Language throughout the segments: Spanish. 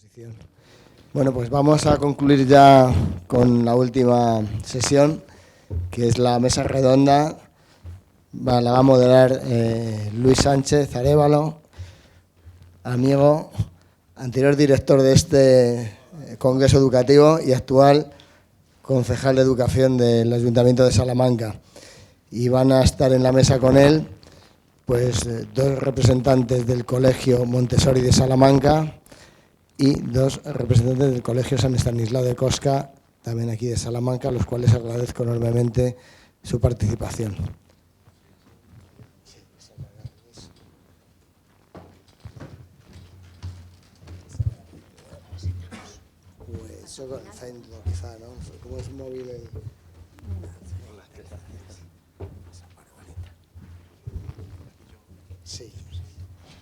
exposición. Bueno, pues vamos a concluir ya con la última sesión, que es la mesa redonda. La va a moderar Luis Sánchez Arévalo, amigo, anterior director de este congreso educativo y actual concejal de educación del Ayuntamiento de Salamanca. Y van a estar en la mesa con él pues dos representantes del Colegio Montessori de Salamanca y dos representantes del Colegio San Estanislao de Kostka, también aquí de Salamanca, a los cuales agradezco enormemente su participación. Pues eso quizá, ¿no? Como es móvil el... Sí,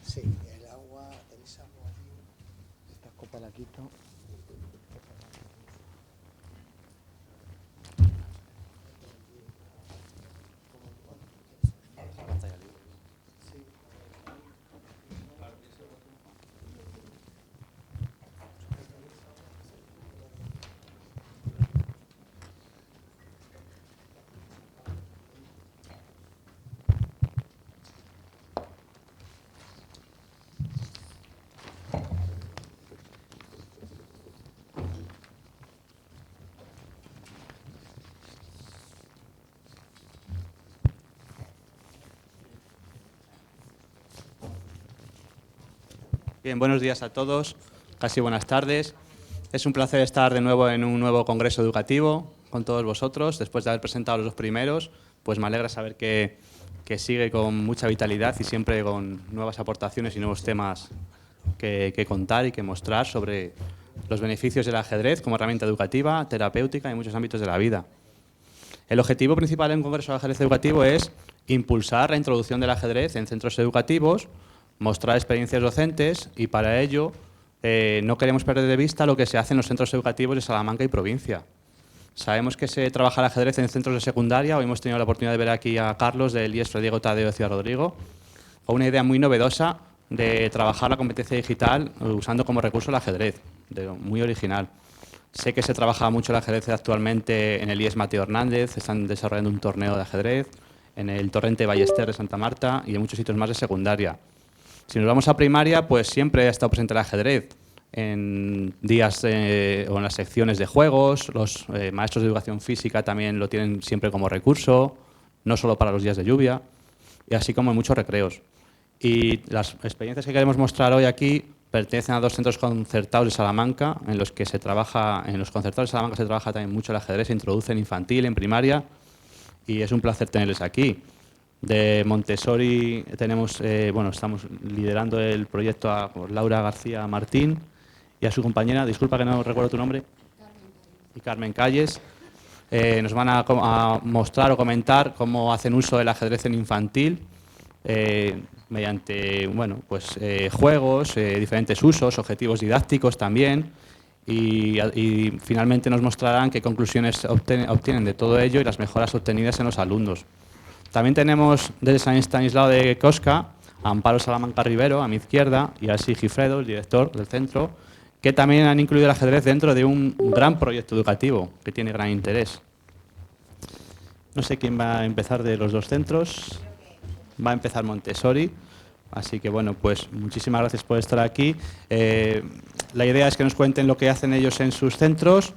sí, el agua, tenéis agua aquí, esta copa la quito. Bien, buenos días a todos, casi buenas tardes. Es un placer estar de nuevo en un nuevo congreso educativo con todos vosotros. Después de haber presentado los dos primeros, pues me alegra saber que sigue con mucha vitalidad y siempre con nuevas aportaciones y nuevos temas que contar y que mostrar sobre los beneficios del ajedrez como herramienta educativa, terapéutica y en muchos ámbitos de la vida. El objetivo principal en un congreso de ajedrez educativo es impulsar la introducción del ajedrez en centros educativos, mostrar experiencias docentes y para ello no queremos perder de vista lo que se hace en los centros educativos de Salamanca y provincia. Sabemos que se trabaja el ajedrez en centros de secundaria. Hoy hemos tenido la oportunidad de ver aquí a Carlos del IES Fray Diego Tadeo de Ciudad Rodrigo, con una idea muy novedosa de trabajar la competencia digital usando como recurso el ajedrez, muy original. Sé que se trabaja mucho el ajedrez actualmente en el IES Mateo Hernández, están desarrollando un torneo de ajedrez, en el Torrente Ballester de Santa Marta y en muchos sitios más de secundaria. Si nos vamos a primaria, pues siempre ha estado presente el ajedrez en días o en las secciones de juegos. Los maestros de educación física también lo tienen siempre como recurso, no solo para los días de lluvia, y así como en muchos recreos. Y las experiencias que queremos mostrar hoy aquí pertenecen a dos centros concertados de Salamanca, en los que se trabaja, en los concertados de Salamanca se trabaja también mucho el ajedrez, se introduce en infantil, en primaria, y es un placer tenerles aquí. De Montessori tenemos, estamos liderando el proyecto a Laura García Martín y a su compañera, disculpa que no recuerdo tu nombre, Carmen Calles. Nos van a mostrar o comentar cómo hacen uso del ajedrez en infantil mediante juegos, diferentes usos, objetivos didácticos también. Y finalmente nos mostrarán qué conclusiones obtienen de todo ello y las mejoras obtenidas en los alumnos. También tenemos desde San Estanislao de Kostka a Amparo Salamanca Rivero, a mi izquierda, y a Alsi Gifredo, el director del centro, que también han incluido el ajedrez dentro de un gran proyecto educativo que tiene gran interés. No sé quién va a empezar de los dos centros. Va a empezar Montessori. Así que, bueno, pues muchísimas gracias por estar aquí. La idea es que nos cuenten lo que hacen ellos en sus centros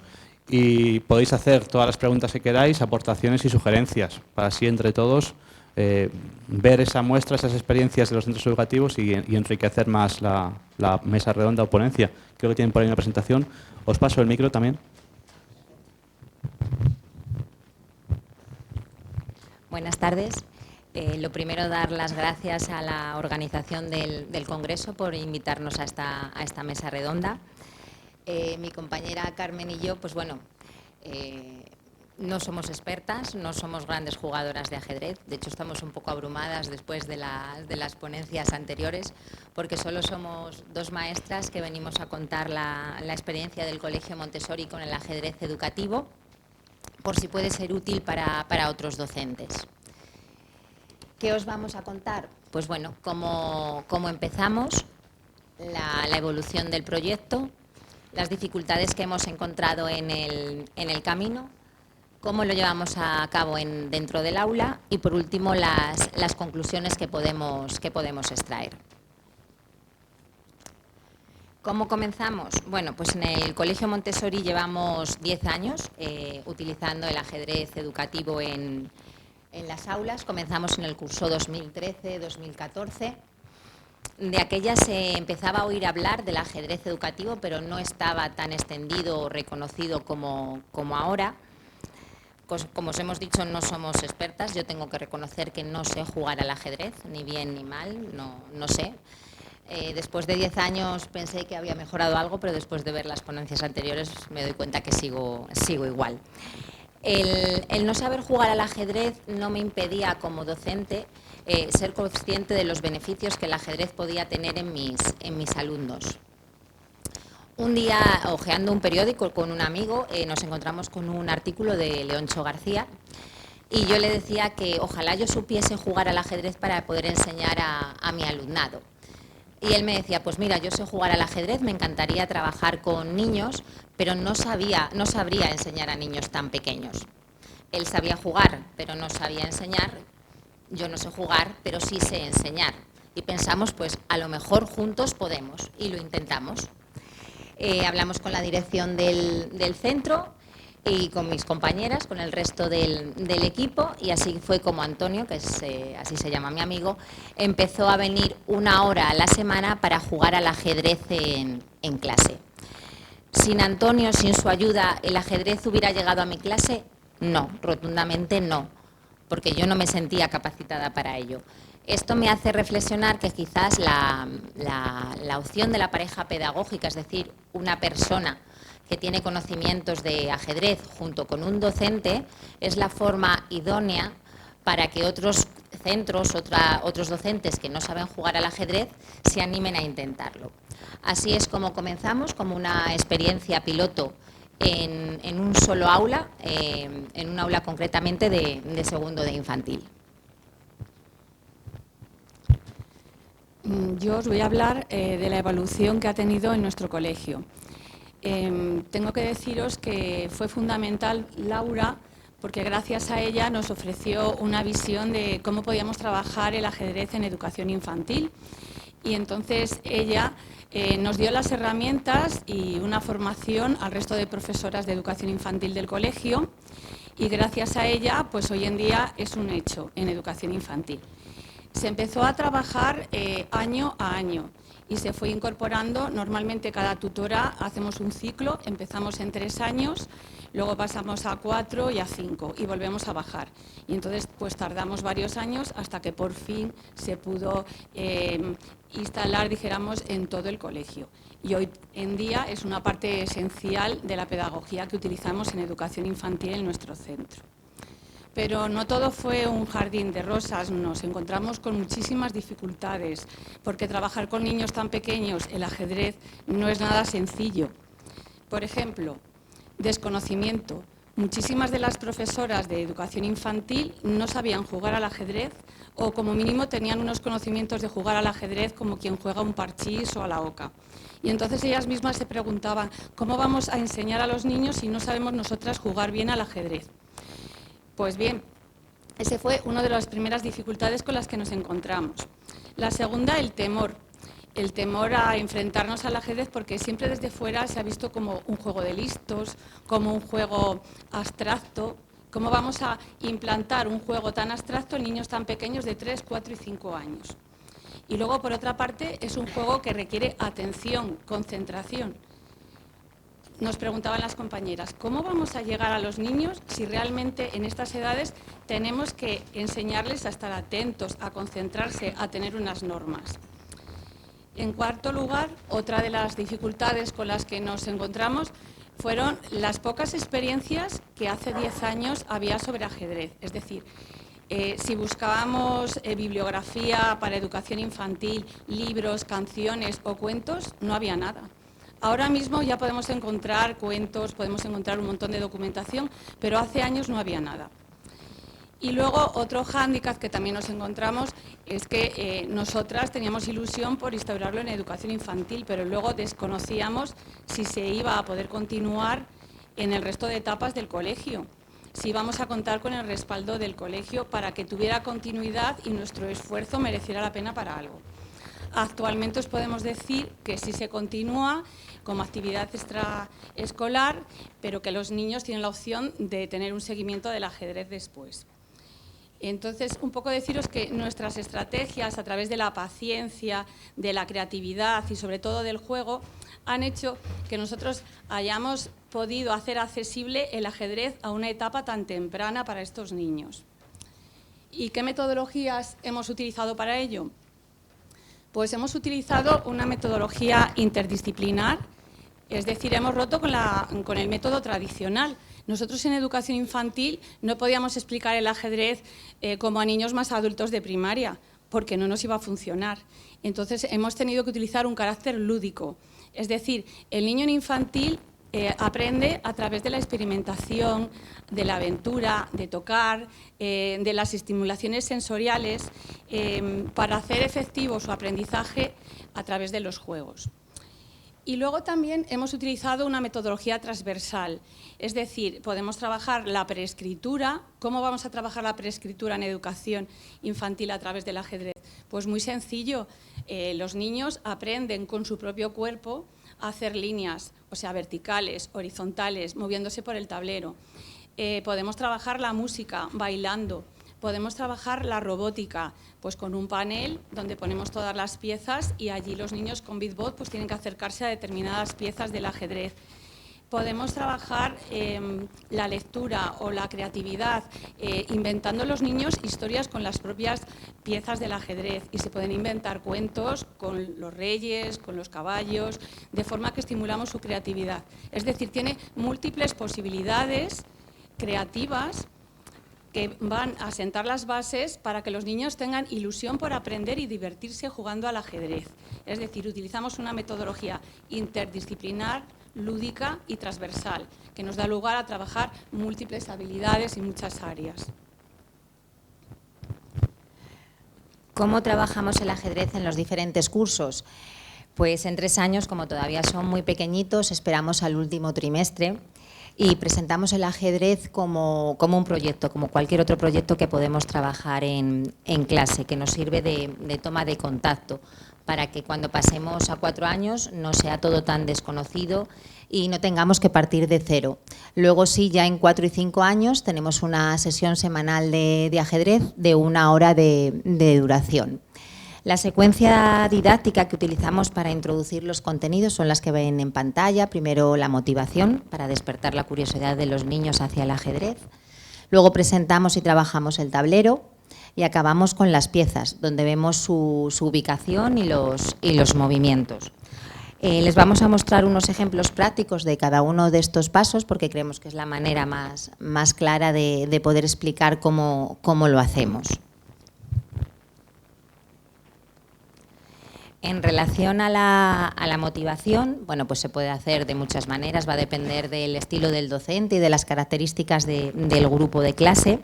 y podéis hacer todas las preguntas que queráis, aportaciones y sugerencias, para así entre todos ver esa muestra, esas experiencias de los centros educativos y enriquecer más la mesa redonda o ponencia. Creo que tienen por ahí una presentación. Os paso el micro también. Buenas tardes. Lo primero, dar las gracias a la organización del Congreso por invitarnos a esta mesa redonda. Mi compañera Carmen y yo, pues bueno, no somos expertas, no somos grandes jugadoras de ajedrez. De hecho, estamos un poco abrumadas después de las ponencias anteriores, porque solo somos dos maestras que venimos a contar la experiencia del Colegio Montessori con el ajedrez educativo, por si puede ser útil para otros docentes. ¿Qué os vamos a contar? Pues bueno, cómo empezamos, la evolución del proyecto, las dificultades que hemos encontrado en el camino, cómo lo llevamos a cabo dentro del aula y, por último, las conclusiones que podemos extraer. ¿Cómo comenzamos? Bueno, pues en el Colegio Montessori llevamos 10 años utilizando el ajedrez educativo en las aulas. Comenzamos en el curso 2013-2014. De aquella se empezaba a oír hablar del ajedrez educativo, pero no estaba tan extendido o reconocido como ahora. Como os hemos dicho, no somos expertas. Yo tengo que reconocer que no sé jugar al ajedrez, ni bien ni mal, no sé. Después de 10 años pensé que había mejorado algo, pero después de ver las ponencias anteriores me doy cuenta que sigo igual. El no saber jugar al ajedrez no me impedía, como docente, ser consciente de los beneficios que el ajedrez podía tener en mis alumnos. Un día, hojeando un periódico con un amigo, nos encontramos con un artículo de Leoncho García y yo le decía que ojalá yo supiese jugar al ajedrez para poder enseñar a mi alumnado. Y él me decía, pues mira, yo sé jugar al ajedrez, me encantaría trabajar con niños, pero no sabría enseñar a niños tan pequeños. Él sabía jugar, pero no sabía enseñar. Yo no sé jugar, pero sí sé enseñar. Y pensamos, pues a lo mejor juntos podemos, y lo intentamos. Hablamos con la dirección del centro y con mis compañeras, con el resto del equipo, y así fue como Antonio, que así se llama mi amigo, empezó a venir 1 hora a la semana para jugar al ajedrez en clase. Sin Antonio, sin su ayuda, ¿el ajedrez hubiera llegado a mi clase? No, rotundamente no, porque yo no me sentía capacitada para ello. Esto me hace reflexionar que quizás la opción de la pareja pedagógica, es decir, una persona que tiene conocimientos de ajedrez junto con un docente, es la forma idónea para que otros centros, otros docentes que no saben jugar al ajedrez, se animen a intentarlo. Así es como comenzamos, como una experiencia piloto en un solo aula, en un aula concretamente de segundo de infantil. Yo os voy a hablar de la evolución que ha tenido en nuestro colegio. Tengo que deciros que fue fundamental Laura, porque gracias a ella nos ofreció una visión de cómo podíamos trabajar el ajedrez en educación infantil. Y entonces ella nos dio las herramientas y una formación al resto de profesoras de educación infantil del colegio, y gracias a ella, pues hoy en día es un hecho en educación infantil. Se empezó a trabajar año a año y se fue incorporando. Normalmente cada tutora hacemos un ciclo, empezamos en 3 años, luego pasamos a 4 y a 5 y volvemos a bajar. Y entonces pues tardamos varios años hasta que por fin se pudo instalar, dijéramos, en todo el colegio. Y hoy en día es una parte esencial de la pedagogía que utilizamos en educación infantil en nuestro centro. Pero no todo fue un jardín de rosas, nos encontramos con muchísimas dificultades, porque trabajar con niños tan pequeños, el ajedrez, no es nada sencillo. Por ejemplo, desconocimiento. Muchísimas de las profesoras de educación infantil no sabían jugar al ajedrez o como mínimo tenían unos conocimientos de jugar al ajedrez como quien juega un parchís o a la oca. Y entonces ellas mismas se preguntaban, ¿cómo vamos a enseñar a los niños si no sabemos nosotras jugar bien al ajedrez? Pues bien, esa fue una de las primeras dificultades con las que nos encontramos. La segunda, el temor. El temor a enfrentarnos al ajedrez, porque siempre desde fuera se ha visto como un juego de listos, como un juego abstracto. ¿Cómo vamos a implantar un juego tan abstracto en niños tan pequeños de 3, 4 y 5 años? Y luego, por otra parte, es un juego que requiere atención, concentración. Nos preguntaban las compañeras, ¿cómo vamos a llegar a los niños si realmente en estas edades tenemos que enseñarles a estar atentos, a concentrarse, a tener unas normas? En cuarto lugar, otra de las dificultades con las que nos encontramos fueron las pocas experiencias que hace 10 años había sobre ajedrez. Es decir, si buscábamos bibliografía para educación infantil, libros, canciones o cuentos, no había nada. Ahora mismo ya podemos encontrar cuentos, podemos encontrar un montón de documentación, pero hace años no había nada. Y luego otro hándicap que también nos encontramos es que nosotras teníamos ilusión por instaurarlo en educación infantil, pero luego desconocíamos si se iba a poder continuar en el resto de etapas del colegio, si íbamos a contar con el respaldo del colegio para que tuviera continuidad y nuestro esfuerzo mereciera la pena para algo. Actualmente os podemos decir que sí se continúa como actividad extraescolar, pero que los niños tienen la opción de tener un seguimiento del ajedrez después. Entonces, un poco deciros que nuestras estrategias, a través de la paciencia, de la creatividad y sobre todo del juego, han hecho que nosotros hayamos podido hacer accesible el ajedrez a una etapa tan temprana para estos niños. ¿Y qué metodologías hemos utilizado para ello? Pues hemos utilizado una metodología interdisciplinar, es decir, hemos roto con el método tradicional. Nosotros en educación infantil no podíamos explicar el ajedrez como a niños más adultos de primaria, porque no nos iba a funcionar. Entonces hemos tenido que utilizar un carácter lúdico, es decir, el niño en infantil aprende a través de la experimentación, de la aventura, de tocar, de las estimulaciones sensoriales, para hacer efectivo su aprendizaje a través de los juegos. Y luego también hemos utilizado una metodología transversal, es decir, podemos trabajar la preescritura. ¿Cómo vamos a trabajar la preescritura en educación infantil a través del ajedrez? Pues muy sencillo, los niños aprenden con su propio cuerpo a hacer líneas, o sea, verticales, horizontales, moviéndose por el tablero. Podemos trabajar la música bailando. Podemos trabajar la robótica, pues con un panel donde ponemos todas las piezas y allí los niños con Bitbot pues tienen que acercarse a determinadas piezas del ajedrez. Podemos trabajar la lectura o la creatividad, inventando los niños historias con las propias piezas del ajedrez, y se pueden inventar cuentos con los reyes, con los caballos, de forma que estimulamos su creatividad. Es decir, tiene múltiples posibilidades creativas que van a sentar las bases para que los niños tengan ilusión por aprender y divertirse jugando al ajedrez. Es decir, utilizamos una metodología interdisciplinar, lúdica y transversal, que nos da lugar a trabajar múltiples habilidades y muchas áreas. ¿Cómo trabajamos el ajedrez en los diferentes cursos? Pues en 3 años, como todavía son muy pequeñitos, esperamos al último trimestre y presentamos el ajedrez como un proyecto, como cualquier otro proyecto que podemos trabajar en clase, que nos sirve de toma de contacto, para que cuando pasemos a 4 años no sea todo tan desconocido y no tengamos que partir de cero. Luego sí, ya en 4 y 5 años tenemos una sesión semanal de ajedrez de 1 hora de duración. La secuencia didáctica que utilizamos para introducir los contenidos son las que ven en pantalla. Primero la motivación, para despertar la curiosidad de los niños hacia el ajedrez. Luego presentamos y trabajamos el tablero y acabamos con las piezas, donde vemos su ubicación y los movimientos. Les vamos a mostrar unos ejemplos prácticos de cada uno de estos pasos, porque creemos que es la manera más clara de poder explicar cómo lo hacemos. En relación a la motivación, bueno, pues se puede hacer de muchas maneras, va a depender del estilo del docente y de las características del grupo de clase.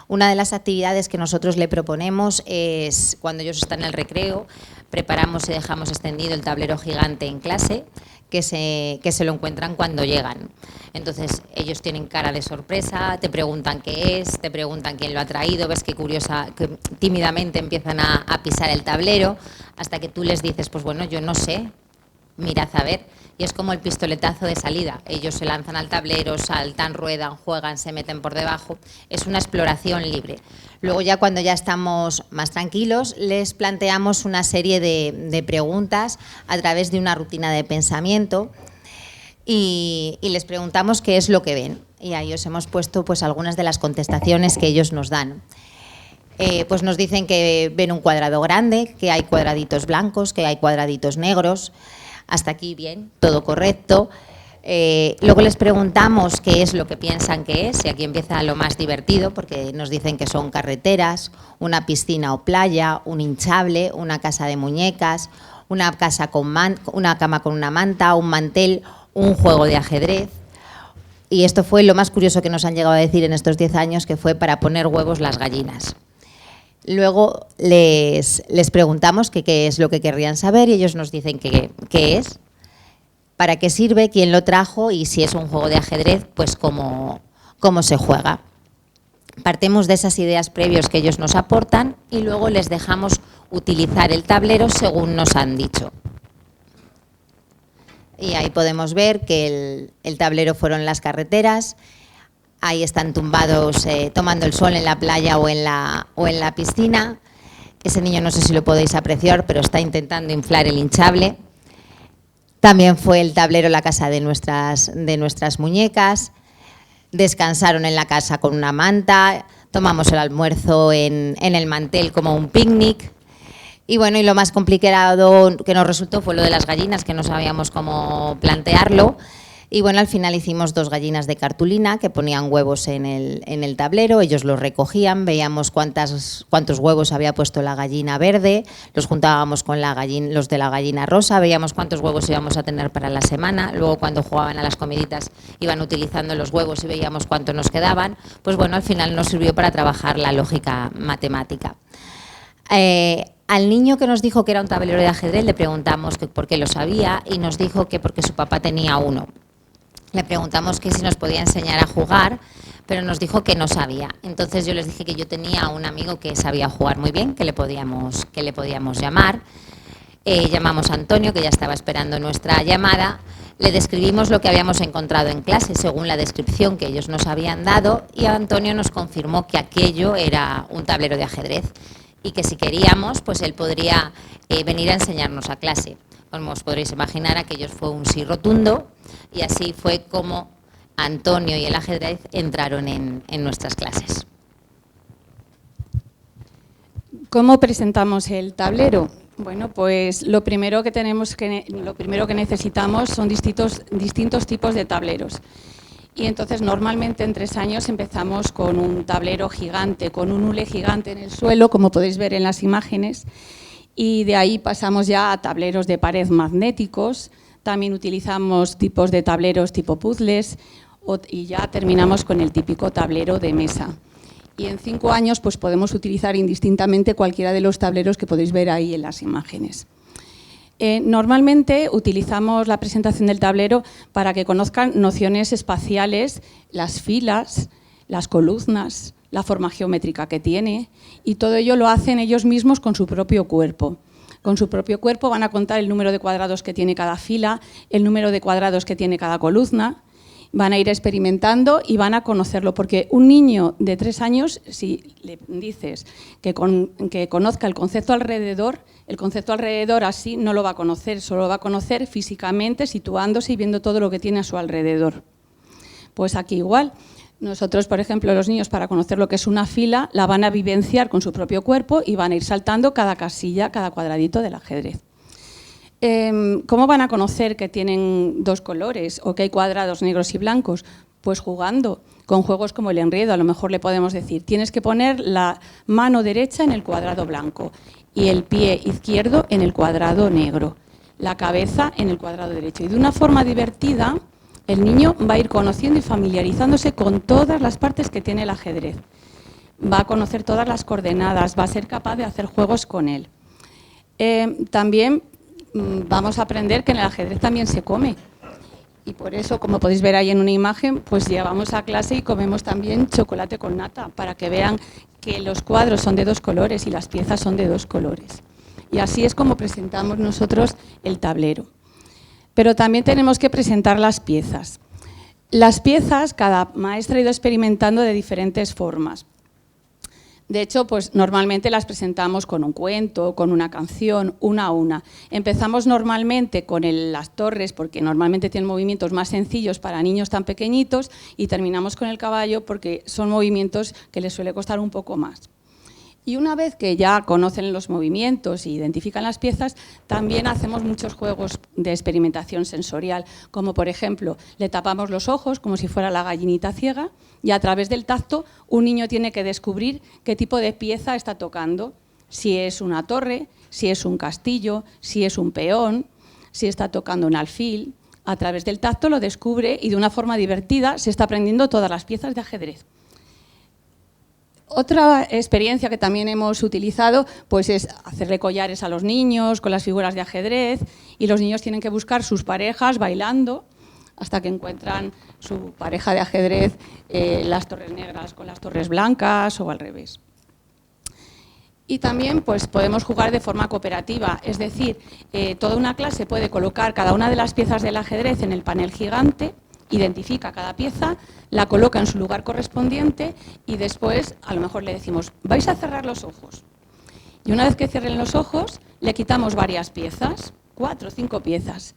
Una de las actividades que nosotros le proponemos es, cuando ellos están en el recreo, preparamos y dejamos extendido el tablero gigante en clase, que se lo encuentran cuando llegan. Entonces, ellos tienen cara de sorpresa, te preguntan qué es, te preguntan quién lo ha traído, ves que tímidamente empiezan a pisar el tablero, hasta que tú les dices, pues bueno, yo no sé, mirad a ver. Y es como el pistoletazo de salida. Ellos se lanzan al tablero, saltan, ruedan, juegan, se meten por debajo. Es una exploración libre. Luego ya cuando ya estamos más tranquilos, les planteamos una serie de preguntas a través de una rutina de pensamiento y les preguntamos qué es lo que ven. Y ahí os hemos puesto pues algunas de las contestaciones que ellos nos dan. Pues nos dicen que ven un cuadrado grande, que hay cuadraditos blancos, que hay cuadraditos negros. Hasta aquí bien, todo correcto. Luego les preguntamos qué es lo que piensan que es, y aquí empieza lo más divertido, porque nos dicen que son carreteras, una piscina o playa, un hinchable, una casa de muñecas, una cama con una manta, un mantel, un juego de ajedrez, Y esto fue lo más curioso que nos han llegado a decir en estos 10 años, que fue para poner huevos las gallinas. Luego les preguntamos qué es lo que querrían saber y ellos nos dicen qué es, para qué sirve, quién lo trajo y si es un juego de ajedrez, pues cómo se juega. Partimos de esas ideas previas que ellos nos aportan y luego les dejamos utilizar el tablero según nos han dicho. Y ahí podemos ver que el tablero fueron las carreteras. Ahí están tumbados tomando el sol en la playa o en la piscina. Ese niño no sé si lo podéis apreciar, pero está intentando inflar el hinchable. También fue el tablero la casa de nuestras muñecas. Descansaron en la casa con una manta. Tomamos el almuerzo en el mantel como un picnic. Y bueno, y lo más complicado que nos resultó fue lo de las gallinas, que no sabíamos cómo plantearlo. Y bueno, al final hicimos 2 gallinas de cartulina que ponían huevos en el tablero, ellos los recogían, veíamos cuántos huevos había puesto la gallina verde, los juntábamos con los de la gallina rosa, veíamos cuántos huevos íbamos a tener para la semana, luego cuando jugaban a las comiditas iban utilizando los huevos y veíamos cuánto nos quedaban. Pues bueno, al final nos sirvió para trabajar la lógica matemática. Al niño que nos dijo que era un tablero de ajedrez le preguntamos que por qué lo sabía y nos dijo que porque su papá tenía uno. Le preguntamos que si nos podía enseñar a jugar, pero nos dijo que no sabía. Entonces yo les dije que yo tenía un amigo que sabía jugar muy bien, que le podíamos llamar. Llamamos a Antonio, que ya estaba esperando nuestra llamada. Le describimos lo que habíamos encontrado en clase según la descripción que ellos nos habían dado y Antonio nos confirmó que aquello era un tablero de ajedrez y que si queríamos, pues él podría venir a enseñarnos a clase. Como os podréis imaginar, aquello fue un sí rotundo y así fue como Antonio y el ajedrez entraron en nuestras clases. ¿Cómo presentamos el tablero? Bueno, pues lo primero que necesitamos son distintos tipos de tableros. Y entonces normalmente en 3 años empezamos con un tablero gigante, con un hule gigante en el suelo, como podéis ver en las imágenes, y de ahí pasamos ya a tableros de pared magnéticos, también utilizamos tipos de tableros tipo puzzles y ya terminamos con el típico tablero de mesa. Y en 5 años pues podemos utilizar indistintamente cualquiera de los tableros que podéis ver ahí en las imágenes. Normalmente utilizamos la presentación del tablero para que conozcan nociones espaciales, las filas, las columnas, la forma geométrica que tiene, y todo ello lo hacen ellos mismos con su propio cuerpo. Con su propio cuerpo van a contar el número de cuadrados que tiene cada fila, el número de cuadrados que tiene cada columna, van a ir experimentando y van a conocerlo, porque un niño de 3 años, si le dices que conozca el concepto alrededor así no lo va a conocer, solo lo va a conocer físicamente, situándose y viendo todo lo que tiene a su alrededor. Pues aquí igual. Nosotros, por ejemplo, los niños, para conocer lo que es una fila, la van a vivenciar con su propio cuerpo y van a ir saltando cada casilla, cada cuadradito del ajedrez. ¿Cómo van a conocer que tienen 2 colores o que hay cuadrados negros y blancos? Pues jugando con juegos como el enredo. A lo mejor le podemos decir, tienes que poner la mano derecha en el cuadrado blanco y el pie izquierdo en el cuadrado negro, la cabeza en el cuadrado derecho. Y de una forma divertida, el niño va a ir conociendo y familiarizándose con todas las partes que tiene el ajedrez. Va a conocer todas las coordenadas, va a ser capaz de hacer juegos con él. También vamos a aprender que en el ajedrez también se come. Y por eso, como podéis ver ahí en una imagen, pues llevamos a clase y comemos también chocolate con nata, para que vean que los cuadros son de 2 colores y las piezas son de 2 colores. Y así es como presentamos nosotros el tablero. Pero también tenemos que presentar las piezas. Las piezas, cada maestra ha ido experimentando de diferentes formas. De hecho, pues normalmente las presentamos con un cuento, con una canción, una a una. Empezamos normalmente con las torres, porque normalmente tienen movimientos más sencillos para niños tan pequeñitos, y terminamos con el caballo porque son movimientos que les suele costar un poco más. Y una vez que ya conocen los movimientos e identifican las piezas, también hacemos muchos juegos de experimentación sensorial, como por ejemplo, le tapamos los ojos como si fuera la gallinita ciega y a través del tacto un niño tiene que descubrir qué tipo de pieza está tocando, si es una torre, si es un castillo, si es un peón, si está tocando un alfil a través del tacto lo descubre y de una forma divertida se está aprendiendo todas las piezas de ajedrez. Otra experiencia que también hemos utilizado pues es hacerle collares a los niños con las figuras de ajedrez, y los niños tienen que buscar sus parejas bailando hasta que encuentran su pareja de ajedrez, las torres negras con las torres blancas o al revés. Y también pues, podemos jugar de forma cooperativa, es decir, toda una clase puede colocar cada una de las piezas del ajedrez en el panel gigante, identifica cada pieza, la coloca en su lugar correspondiente y después a lo mejor le decimos, vais a cerrar los ojos. Y una vez que cierren los ojos, le quitamos varias piezas, 4 o 5 piezas.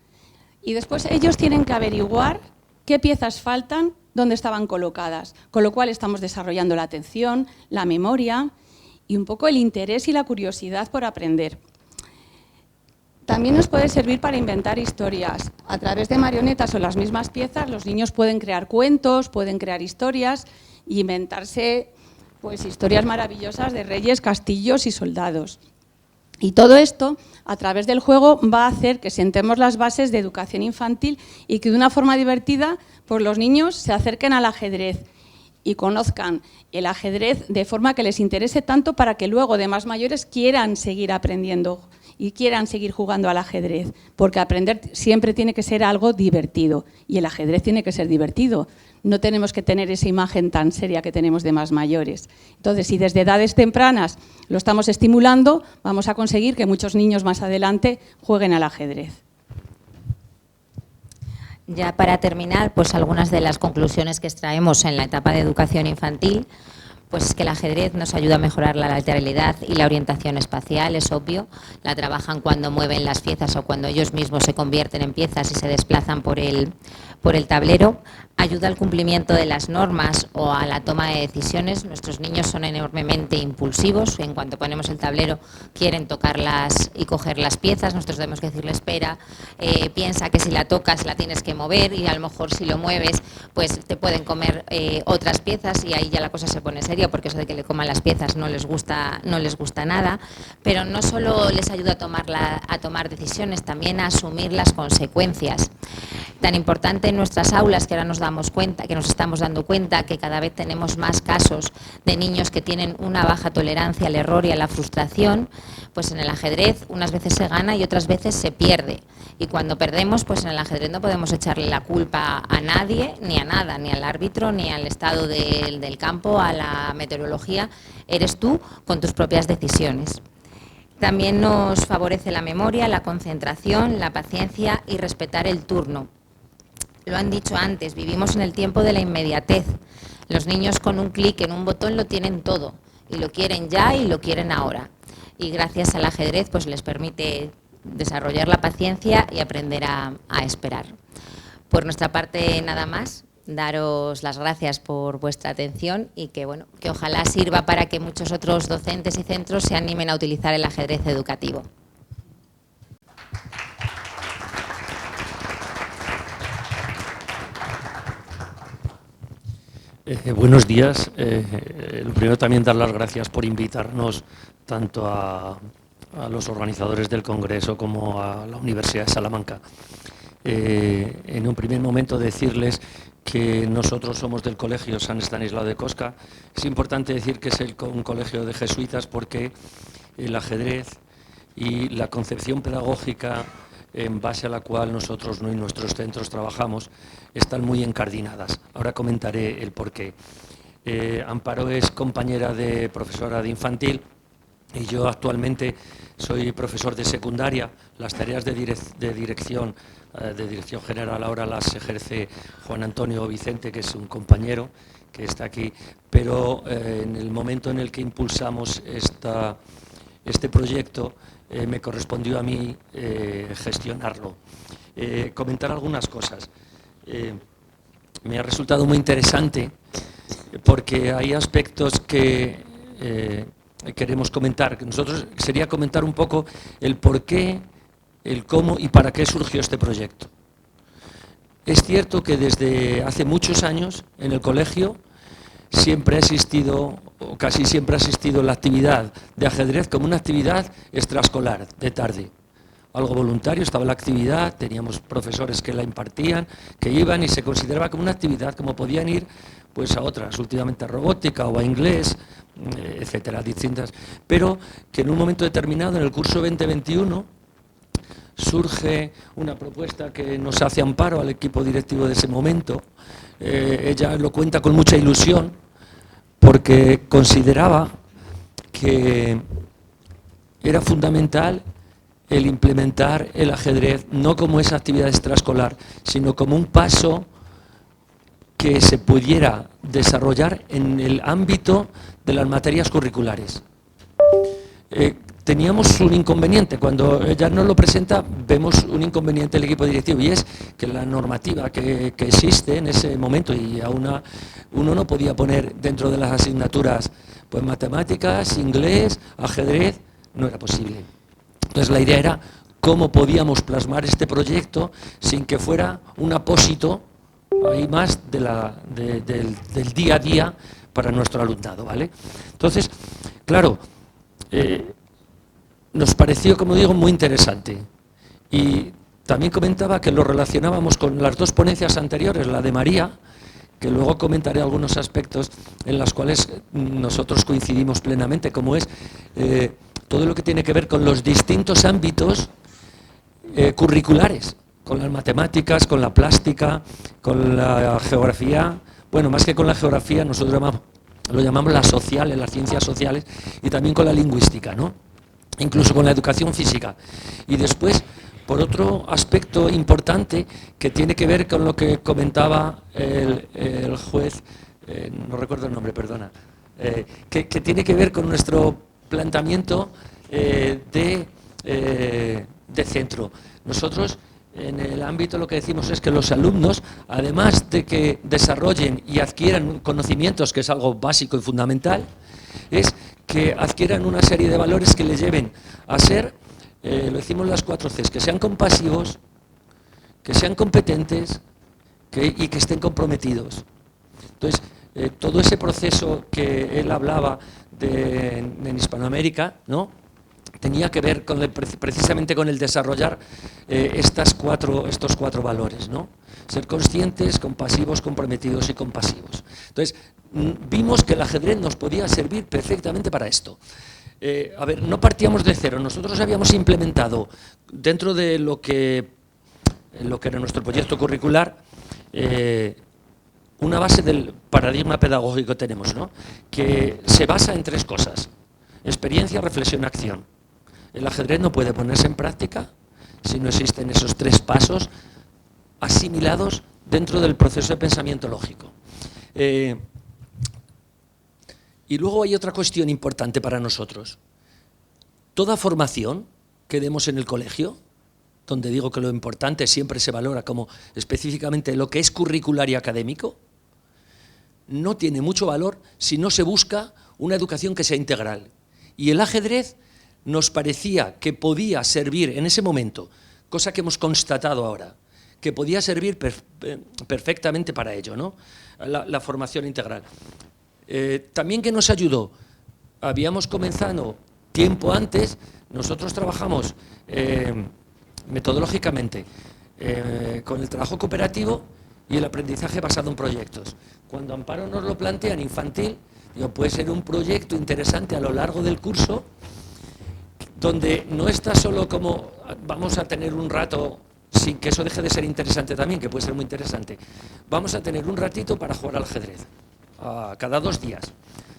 Y después ellos tienen que averiguar qué piezas faltan, dónde estaban colocadas, con lo cual estamos desarrollando la atención, la memoria y un poco el interés y la curiosidad por aprender. También nos puede servir para inventar historias. A través de marionetas o las mismas piezas, los niños pueden crear cuentos, pueden crear historias e inventarse pues, historias maravillosas de reyes, castillos y soldados. Y todo esto, a través del juego, va a hacer que sentemos las bases de educación infantil y que de una forma divertida pues, los niños se acerquen al ajedrez y conozcan el ajedrez de forma que les interese tanto para que luego, de más mayores, quieran seguir aprendiendo y quieran seguir jugando al ajedrez, porque aprender siempre tiene que ser algo divertido y el ajedrez tiene que ser divertido. No tenemos que tener esa imagen tan seria que tenemos de más mayores. Entonces, si desde edades tempranas lo estamos estimulando, vamos a conseguir que muchos niños más adelante jueguen al ajedrez. Ya para terminar, pues algunas de las conclusiones que extraemos en la etapa de educación infantil, pues es que el ajedrez nos ayuda a mejorar la lateralidad y la orientación espacial, es obvio. La trabajan cuando mueven las piezas o cuando ellos mismos se convierten en piezas y se desplazan por el tablero. Ayuda al cumplimiento de las normas o a la toma de decisiones. Nuestros niños son enormemente impulsivos. En cuanto ponemos el tablero, quieren tocarlas y coger las piezas. Nosotros tenemos que decirle, espera, piensa que si la tocas la tienes que mover y a lo mejor si lo mueves, pues te pueden comer otras piezas y ahí ya la cosa se pone seria, porque eso de que le coman las piezas no les gusta nada. Pero no solo les ayuda a tomar decisiones, también a asumir las consecuencias. Tan importante en nuestras aulas que ahora nos estamos dando cuenta que cada vez tenemos más casos de niños que tienen una baja tolerancia al error y a la frustración, pues en el ajedrez unas veces se gana y otras veces se pierde. Y cuando perdemos, pues en el ajedrez no podemos echarle la culpa a nadie, ni a nada, ni al árbitro, ni al estado del campo, a la meteorología. Eres tú con tus propias decisiones. También nos favorece la memoria, la concentración, la paciencia y respetar el turno. Lo han dicho antes, vivimos en el tiempo de la inmediatez. Los niños con un clic en un botón lo tienen todo y lo quieren ya y lo quieren ahora. Y gracias al ajedrez pues les permite desarrollar la paciencia y aprender a esperar. Por nuestra parte nada más, daros las gracias por vuestra atención y que ojalá sirva para que muchos otros docentes y centros se animen a utilizar el ajedrez educativo. Buenos días. Lo primero también dar las gracias por invitarnos tanto a los organizadores del Congreso como a la Universidad de Salamanca. En un primer momento decirles que nosotros somos del Colegio San Estanislao de Kostka. Es importante decir que es un colegio de jesuitas porque el ajedrez y la concepción pedagógica en base a la cual nosotros y nuestros centros trabajamos están muy encardinadas. Ahora comentaré el porqué. Amparo es compañera de profesora de infantil y yo actualmente soy profesor de secundaria. Las tareas de dirección general ahora las ejerce Juan Antonio Vicente, que es un compañero que está aquí, pero en el momento en el que impulsamos este proyecto me correspondió a mí gestionarlo. Comentar algunas cosas. Me ha resultado muy interesante porque hay aspectos que queremos comentar. Nosotros sería comentar un poco el por qué, el cómo y para qué surgió este proyecto. Es cierto que desde hace muchos años en el colegio siempre ha existido, o casi siempre ha existido, la actividad de ajedrez como una actividad extraescolar de tarde. algo voluntario, estaba la actividad, teníamos profesores que la impartían, que iban y se consideraba como una actividad, como podían ir pues a otras, últimamente a robótica o a inglés, etcétera, distintas, pero que en un momento determinado, en el curso 2021, surge una propuesta que nos hace Amparo al equipo directivo de ese momento. Ella lo cuenta con mucha ilusión porque consideraba que era fundamental el implementar el ajedrez no como esa actividad extraescolar, sino como un paso que se pudiera desarrollar en el ámbito de las materias curriculares. Teníamos un inconveniente, cuando ella nos lo presenta vemos un inconveniente del equipo directivo, y es que la normativa que existe en ese momento, y uno no podía poner dentro de las asignaturas pues matemáticas, inglés, ajedrez, no era posible. Entonces la idea era cómo podíamos plasmar este proyecto sin que fuera un apósito ahí más del día a día para nuestro alumnado, ¿vale? Entonces, claro, nos pareció, como digo, muy interesante. Y también comentaba que lo relacionábamos con las dos ponencias anteriores, la de María, que luego comentaré algunos aspectos en los cuales nosotros coincidimos plenamente, como es todo lo que tiene que ver con los distintos ámbitos curriculares, con las matemáticas, con la plástica, con la geografía. Bueno, más que con la geografía, nosotros lo llamamos las sociales, las ciencias sociales, y también con la lingüística, ¿no? Incluso con la educación física. Y después, por otro aspecto importante que tiene que ver con lo que comentaba el juez, no recuerdo el nombre, perdona, que tiene que ver con nuestro planteamiento de centro. Nosotros, en el ámbito, lo que decimos es que los alumnos, además de que desarrollen y adquieran conocimientos, que es algo básico y fundamental, es que adquieran una serie de valores que les lleven a ser, lo decimos las 4 Cs, que sean compasivos, que sean competentes y que estén comprometidos. Entonces, todo ese proceso que él hablaba en Hispanoamérica, ¿no?, tenía que ver precisamente con el desarrollar estos cuatro valores, ¿no? Ser conscientes, compasivos, comprometidos y compasivos. Entonces, vimos que el ajedrez nos podía servir perfectamente para esto. A ver, no partíamos de cero, nosotros habíamos implementado dentro de lo que era nuestro proyecto curricular una base del paradigma pedagógico que tenemos, ¿no?, que se basa en 3 cosas: experiencia, reflexión, acción. El ajedrez no puede ponerse en práctica si no existen esos 3 pasos asimilados dentro del proceso de pensamiento lógico. Y luego hay otra cuestión importante para nosotros. Toda formación que demos en el colegio, donde digo que lo importante siempre se valora como específicamente lo que es curricular y académico, no tiene mucho valor si no se busca una educación que sea integral. Y el ajedrez nos parecía que podía servir en ese momento, cosa que hemos constatado ahora, que podía servir perfectamente para ello, ¿no?, la formación integral. También que nos ayudó, habíamos comenzado tiempo antes, nosotros trabajamos metodológicamente con el trabajo cooperativo y el aprendizaje basado en proyectos. Cuando Amparo nos lo plantea en infantil, digo, puede ser un proyecto interesante a lo largo del curso, donde no está solo como vamos a tener un rato, sin que eso deje de ser interesante también, que puede ser muy interesante, vamos a tener un ratito para jugar al ajedrez, cada 2 días,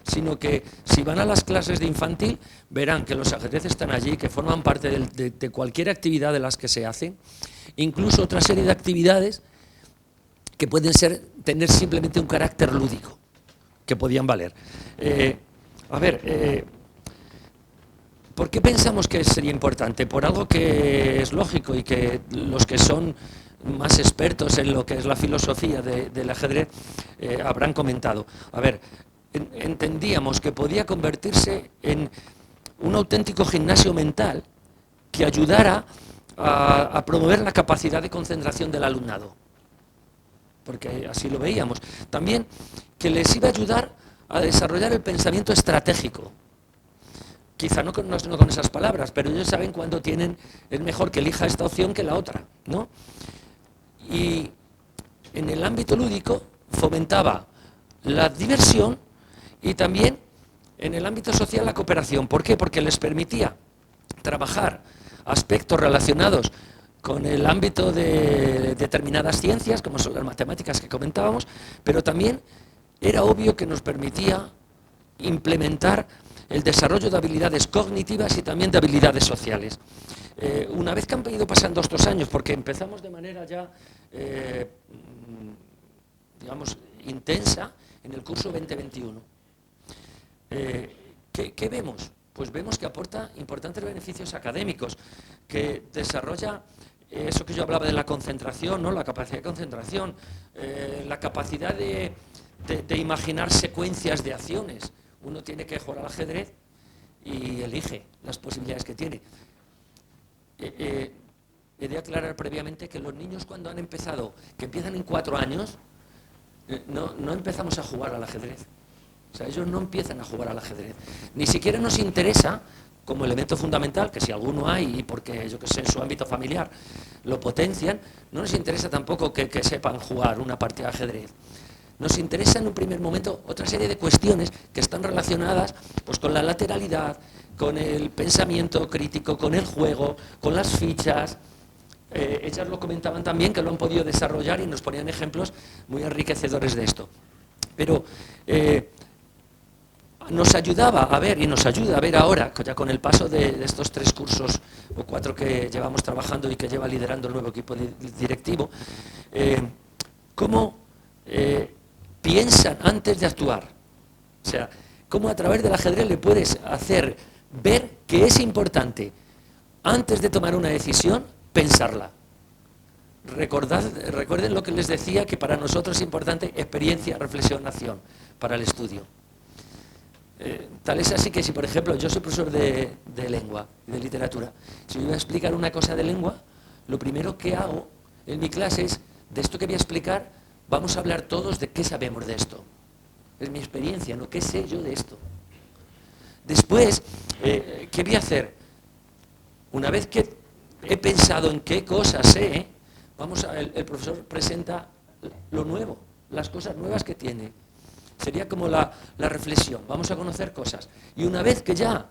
sino que si van a las clases de infantil verán que los ajedrezes están allí, que forman parte de cualquier actividad de las que se hacen, incluso otra serie de actividades que pueden tener simplemente un carácter lúdico, que podían valer. ¿Por qué pensamos que sería importante? Por algo que es lógico y que los que son más expertos en lo que es la filosofía del ajedrez habrán comentado. A ver, entendíamos que podía convertirse en un auténtico gimnasio mental que ayudara a promover la capacidad de concentración del alumnado, porque así lo veíamos. También que les iba a ayudar a desarrollar el pensamiento estratégico, quizá no con esas palabras, pero ellos saben cuándo es mejor que elija esta opción que la otra, ¿no? Y en el ámbito lúdico fomentaba la diversión y también en el ámbito social la cooperación. ¿Por qué? Porque les permitía trabajar aspectos relacionados con el ámbito de determinadas ciencias, como son las matemáticas que comentábamos, pero también era obvio que nos permitía implementar el desarrollo de habilidades cognitivas y también de habilidades sociales. Una vez que han ido pasando estos años, porque empezamos de manera ya, digamos, intensa en el curso 2021, ¿qué vemos? Pues vemos que aporta importantes beneficios académicos, que desarrolla eso que yo hablaba de la concentración, ¿no? La capacidad de concentración, la capacidad de imaginar secuencias de acciones. Uno tiene que jugar al ajedrez y elige las posibilidades que tiene. He de aclarar previamente que los niños cuando han empezado, que empiezan en 4 años, no empezamos a jugar al ajedrez. O sea, ellos no empiezan a jugar al ajedrez. Ni siquiera nos interesa, como elemento fundamental, que si alguno hay, y porque, yo que sé, en su ámbito familiar lo potencian, no nos interesa tampoco que sepan jugar una partida de ajedrez. Nos interesa en un primer momento otra serie de cuestiones que están relacionadas pues, con la lateralidad, con el pensamiento crítico, con el juego, con las fichas. Ellas lo comentaban también, que lo han podido desarrollar y nos ponían ejemplos muy enriquecedores de esto. Pero nos ayudaba a ver, y nos ayuda a ver ahora, ya con el paso de estos 3 cursos o 4 que llevamos trabajando y que lleva liderando el nuevo equipo directivo, cómo piensan antes de actuar. O sea, cómo a través del ajedrez le puedes hacer ver que es importante, antes de tomar una decisión, pensarla. Recuerden lo que les decía, que para nosotros es importante experiencia, reflexión, acción para el estudio. Tal es así que si, por ejemplo, yo soy profesor de lengua y de literatura, si yo voy a explicar una cosa de lengua, lo primero que hago en mi clase es, de esto que voy a explicar, vamos a hablar todos de qué sabemos de esto. Es mi experiencia, ¿no? ¿Qué sé yo de esto? Después, ¿qué voy a hacer? Una vez que he pensado en qué cosas sé, el profesor presenta lo nuevo, las cosas nuevas que tiene. Sería como la reflexión, vamos a conocer cosas. Y una vez que ya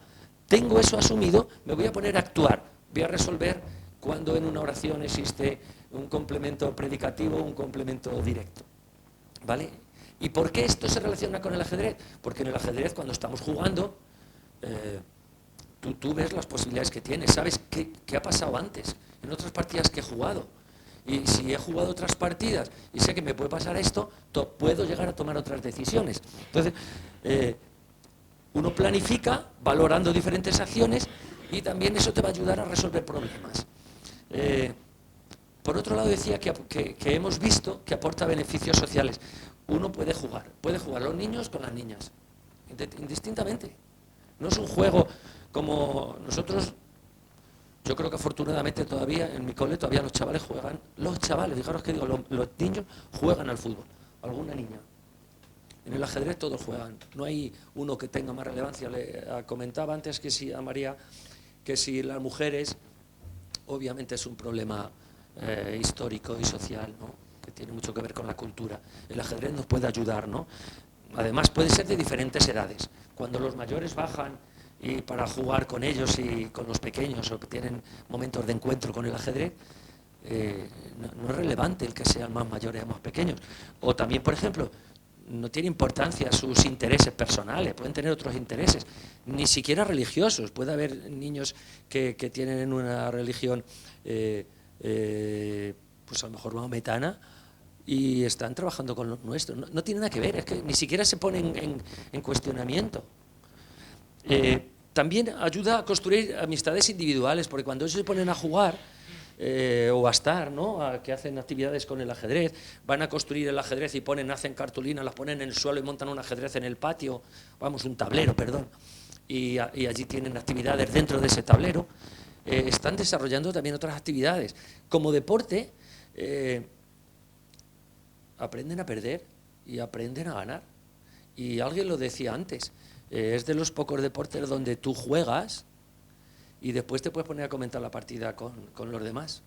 tengo eso asumido, me voy a poner a actuar. Voy a resolver cuando en una oración existe un complemento predicativo o un complemento directo. ¿Vale? ¿Y por qué esto se relaciona con el ajedrez? Porque en el ajedrez, cuando estamos jugando, tú ves las posibilidades que tienes, sabes qué ha pasado antes, en otras partidas que he jugado. Y si he jugado otras partidas y sé que me puede pasar esto, puedo llegar a tomar otras decisiones. Entonces, uno planifica valorando diferentes acciones y también eso te va a ayudar a resolver problemas. Por otro lado, decía que hemos visto que aporta beneficios sociales. Uno puede jugar los niños con las niñas, indistintamente. No es un juego como nosotros. Yo creo que afortunadamente todavía en mi cole todavía los chavales juegan. Fijaros que digo, los niños juegan al fútbol, alguna niña. En el ajedrez todos juegan, no hay uno que tenga más relevancia. Le comentaba antes que si a María, que si las mujeres, obviamente es un problema histórico y social, ¿no? Que tiene mucho que ver con la cultura. El ajedrez nos puede ayudar, ¿no? Además puede ser de diferentes edades. Cuando los mayores bajan y para jugar con ellos y con los pequeños o que tienen momentos de encuentro con el ajedrez, no es relevante el que sean más mayores o más pequeños. O también, por ejemplo, no tiene importancia sus intereses personales, pueden tener otros intereses, ni siquiera religiosos. Puede haber niños que tienen una religión, pues a lo mejor mahometana, y están trabajando con lo nuestro. No tiene nada que ver, es que ni siquiera se ponen en cuestionamiento. También ayuda a construir amistades individuales, porque cuando ellos se ponen a jugar o a estar, ¿no? Que hacen actividades con el ajedrez, van a construir el ajedrez y hacen cartulinas, las ponen en el suelo y montan un ajedrez en el patio, un tablero, perdón, y allí tienen actividades dentro de ese tablero. Están desarrollando también otras actividades. Como deporte, aprenden a perder y aprenden a ganar. Y alguien lo decía antes, Es de los pocos deportes donde tú juegas y después te puedes poner a comentar la partida con los demás.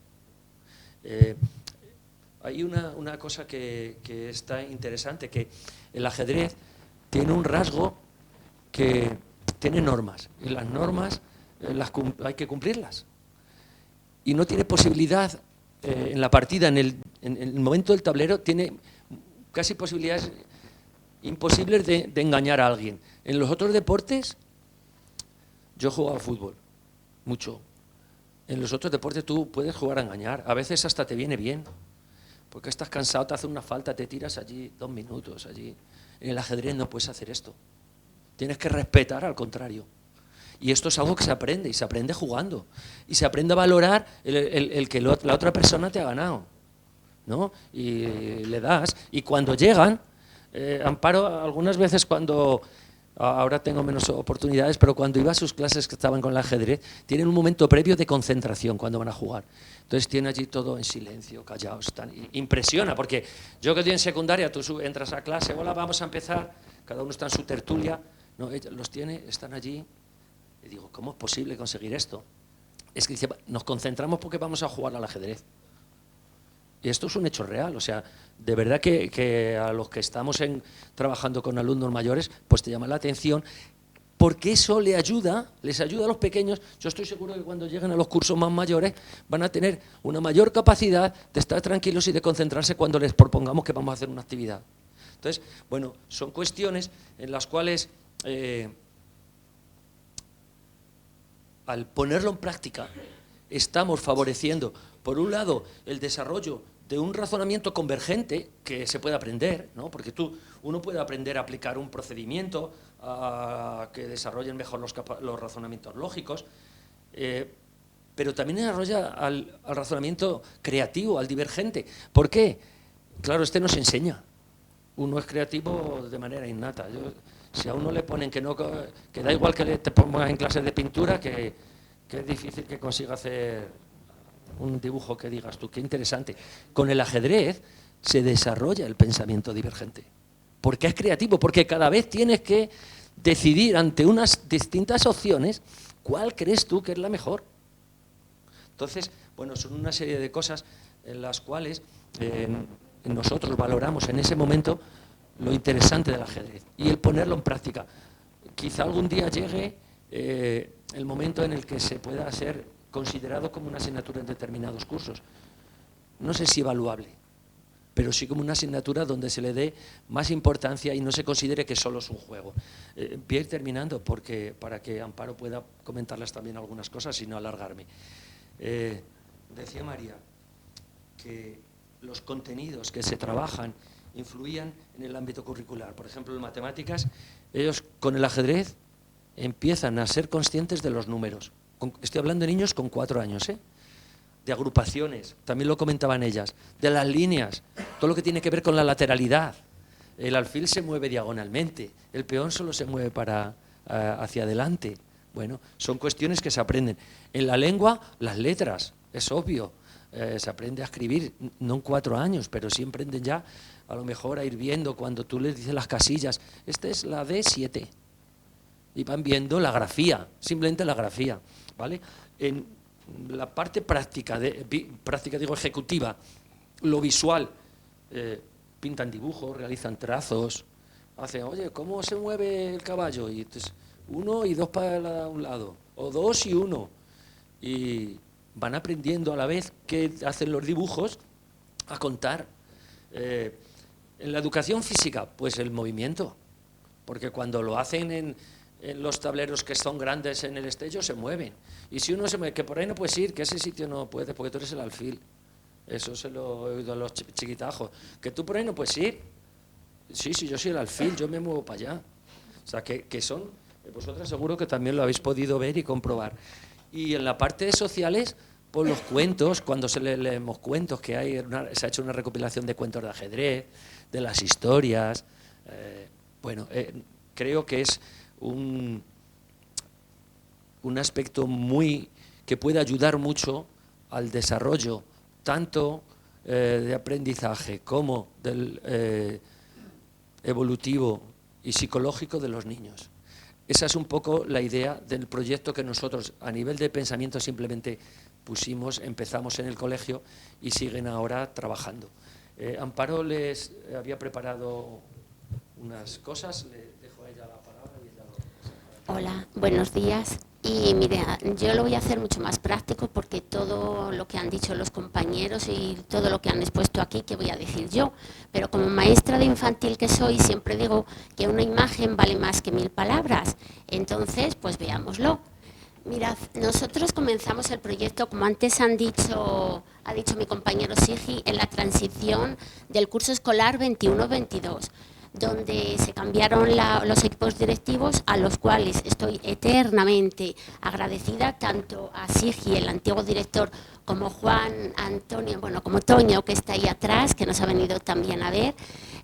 Hay una cosa que está interesante, que el ajedrez tiene un rasgo que tiene normas, y las normas hay que cumplirlas. Y no tiene posibilidad en la partida, en el momento del tablero, tiene casi posibilidades imposibles de engañar a alguien. En los otros deportes, yo he jugado al fútbol, mucho. En los otros deportes tú puedes jugar a engañar, a veces hasta te viene bien, porque estás cansado, te hace una falta, te tiras allí 2 minutos, allí. En el ajedrez no puedes hacer esto. Tienes que respetar al contrario. Y esto es algo que se aprende, y se aprende jugando. Y se aprende a valorar el que la otra persona te ha ganado, ¿no? Y le das. Y cuando llegan, Amparo, algunas veces cuando... Ahora tengo menos oportunidades, pero cuando iba a sus clases que estaban con el ajedrez, tienen un momento previo de concentración cuando van a jugar. Entonces tienen allí todo en silencio, callados. Impresiona, porque yo que estoy en secundaria, tú entras a clase, hola, vamos a empezar, cada uno está en su tertulia, no, los tiene, están allí, y digo, ¿cómo es posible conseguir esto? Es que dice, nos concentramos porque vamos a jugar al ajedrez. Y esto es un hecho real, o sea, de verdad que a los que estamos trabajando con alumnos mayores, pues te llama la atención, porque eso les ayuda a los pequeños. Yo estoy seguro que cuando lleguen a los cursos más mayores van a tener una mayor capacidad de estar tranquilos y de concentrarse cuando les propongamos que vamos a hacer una actividad. Entonces, bueno, son cuestiones en las cuales, al ponerlo en práctica, estamos favoreciendo, por un lado, el desarrollo de un razonamiento convergente que se puede aprender, ¿no? Porque uno puede aprender a aplicar un procedimiento a que desarrollen mejor los razonamientos lógicos, pero también desarrolla al razonamiento creativo, al divergente. ¿Por qué? Claro, este nos enseña. Uno es creativo de manera innata. Si a uno le ponen que da igual que te pongas en clases de pintura, que es difícil que consiga hacer un dibujo que digas tú, qué interesante. Con el ajedrez se desarrolla el pensamiento divergente, porque es creativo, porque cada vez tienes que decidir ante unas distintas opciones cuál crees tú que es la mejor. Entonces, bueno, son una serie de cosas en las cuales nosotros valoramos en ese momento lo interesante del ajedrez y el ponerlo en práctica. Quizá algún día llegue el momento en el que se pueda ser considerado como una asignatura en determinados cursos. No sé si evaluable, pero sí como una asignatura donde se le dé más importancia y no se considere que solo es un juego. Voy a ir terminando para que Amparo pueda comentarles también algunas cosas y no alargarme. Decía María que los contenidos que se trabajan influían en el ámbito curricular. Por ejemplo, en matemáticas, ellos con el ajedrez empiezan a ser conscientes de los números. Estoy hablando de niños con 4 años, de agrupaciones, también lo comentaban ellas, de las líneas, todo lo que tiene que ver con la lateralidad. El alfil se mueve diagonalmente, el peón solo se mueve hacia adelante. Bueno, son cuestiones que se aprenden. En la lengua, las letras, es obvio, se aprende a escribir, no en 4 años, pero sí aprenden ya a lo mejor a ir viendo cuando tú les dices las casillas, esta es la D7, y van viendo la grafía, simplemente la grafía, ¿vale? En la parte práctica ejecutiva, lo visual, pintan dibujos, realizan trazos, hacen, oye, ¿cómo se mueve el caballo? Y entonces, 1 y 2 para un lado, o 2 y 1, y van aprendiendo a la vez que hacen los dibujos a contar. En la educación física, pues el movimiento, porque cuando lo hacen en los tableros que son grandes en el estello se mueven, y si uno se mueve, que por ahí no puedes ir, que ese sitio no puedes porque tú eres el alfil, eso se lo he oído a los chiquitajos, que tú por ahí no puedes ir, sí, yo soy el alfil, yo me muevo para allá, o sea que son, vosotras seguro que también lo habéis podido ver y comprobar. Y en la parte de sociales, pues los cuentos, cuando leemos cuentos, que se ha hecho una recopilación de cuentos de ajedrez, de las historias, creo que es un aspecto que puede ayudar mucho al desarrollo tanto de aprendizaje como del evolutivo y psicológico de los niños. Esa es un poco la idea del proyecto que nosotros a nivel de pensamiento simplemente pusimos, empezamos en el colegio y siguen ahora trabajando. Amparo les había preparado unas cosas, le dejo a ella la palabra y ella lo... Hola, buenos días. Y mire, yo lo voy a hacer mucho más práctico porque todo lo que han dicho los compañeros y todo lo que han expuesto aquí, que voy a decir yo. Pero como maestra de infantil que soy, siempre digo que una imagen vale más que 1000 palabras. Entonces, pues veámoslo. Mirad, nosotros comenzamos el proyecto, como antes ha dicho mi compañero Sigi, en la transición del curso escolar 21-22. Donde se cambiaron los equipos directivos, a los cuales estoy eternamente agradecida, tanto a Sigi, el antiguo director, como Juan Antonio, bueno, como Toño, que está ahí atrás, que nos ha venido también a ver,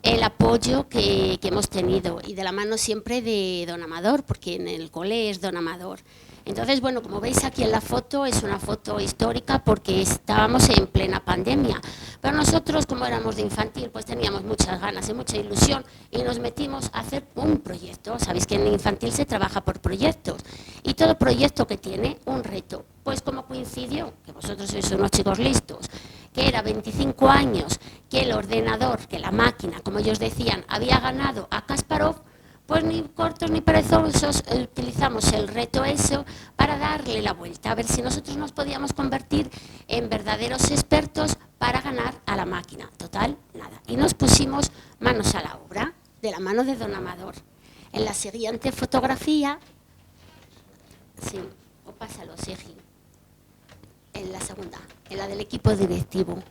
el apoyo que hemos tenido, y de la mano siempre de don Amador, porque en el cole es don Amador. Entonces, bueno, como veis aquí en la foto, es una foto histórica porque estábamos en plena pandemia. Pero nosotros, como éramos de infantil, pues teníamos muchas ganas y mucha ilusión y nos metimos a hacer un proyecto. Sabéis que en infantil se trabaja por proyectos y todo proyecto que tiene un reto. Pues como coincidió, que vosotros sois unos chicos listos, que era 25 años, que el ordenador, que la máquina, como ellos decían, había ganado a Kasparov, pues ni cortos ni perezosos utilizamos el reto eso para darle la vuelta, a ver si nosotros nos podíamos convertir en verdaderos expertos para ganar a la máquina. Total, nada. Y nos pusimos manos a la obra, de la mano de don Amador. En la siguiente fotografía, sí, o pásalo, Sigi, en la segunda, en la del equipo directivo.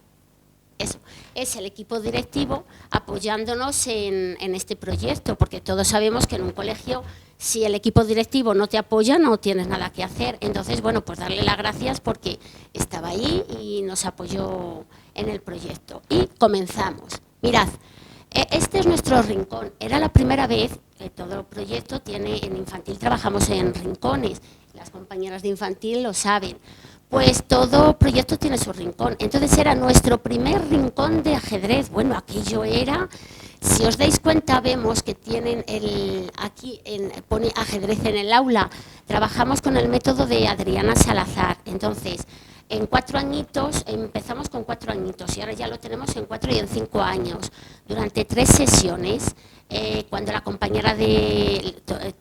Eso, es el equipo directivo apoyándonos en este proyecto, porque todos sabemos que en un colegio, si el equipo directivo no te apoya, no tienes nada que hacer. Entonces, bueno, pues darle las gracias porque estaba ahí y nos apoyó en el proyecto. Y comenzamos. Mirad, este es nuestro rincón. Era la primera vez que todo el proyecto tiene, en infantil trabajamos en rincones, las compañeras de infantil lo saben. Pues todo proyecto tiene su rincón. Entonces era nuestro primer rincón de ajedrez. Bueno, aquello era, si os dais cuenta, vemos que tienen aquí pone ajedrez en el aula. Trabajamos con el método de Adriana Salazar. Entonces, en 4 añitos, empezamos con 4 añitos y ahora ya lo tenemos en 4 y en 5 años. Durante 3 sesiones. Cuando la compañera